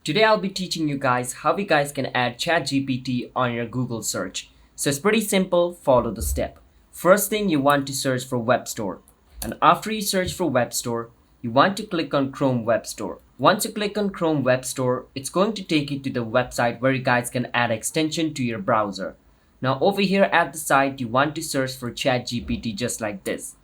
Today I'll be teaching you guys how you guys can add ChatGPT on your Google search. So it's pretty simple, follow the step. First thing, you want to search for Web Store. And after you search for Web Store, you want to click on Chrome Web Store. Once you click on Chrome Web Store, it's going to take you to the website where you guys can add extension to your browser. Now over here at the site, you want to search for ChatGPT just like this.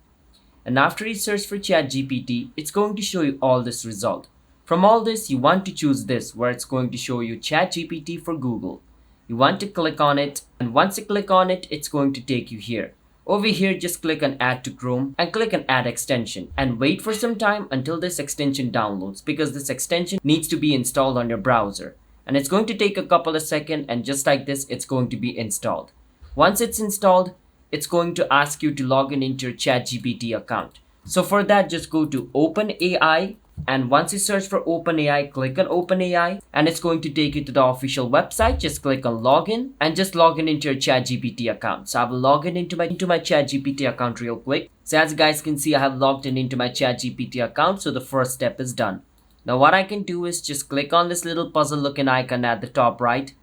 And after you search for ChatGPT, it's going to show you all this result. From all this, you want to choose this where it's going to show you ChatGPT for Google. You want to click on it, and once you click on it, it's going to take you here. Over here, just click on Add to Chrome and click on Add Extension and wait for some time until this extension downloads, because this extension needs to be installed on your browser. And it's going to take a couple of seconds, and just like this, it's going to be installed. Once it's installed, it's going to ask you to log in into your ChatGPT account. So for that, just go to OpenAI, and once you search for OpenAI, click on OpenAI, and it's going to take you to the official website. Just click on login and just log in into your ChatGPT account. So I will log in into my ChatGPT account real quick. So as you guys can see, I have logged in into my ChatGPT account. So the first step is done. Now what I can do is just click on this little puzzle looking icon at the top right.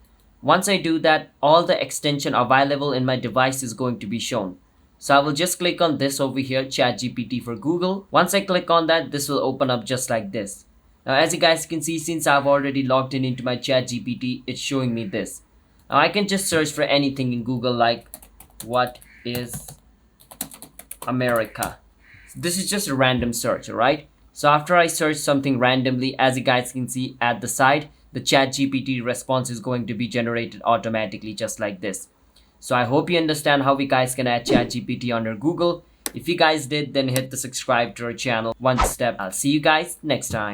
Once I do that, all the extension available in my device is going to be shown. So I will just click on this over here, ChatGPT for Google. Once I click on that, this will open up just like this. Now as you guys can see, since I've already logged in into my ChatGPT, it's showing me this. Now I can just search for anything in Google like, what is America? This is just a random search, alright? So after I search something randomly, as you guys can see at the side, the ChatGPT response is going to be generated automatically just like this. So I hope you understand how we guys can add ChatGPT on your Google. If you guys did, then hit the subscribe to our channel one step. I'll see you guys next time.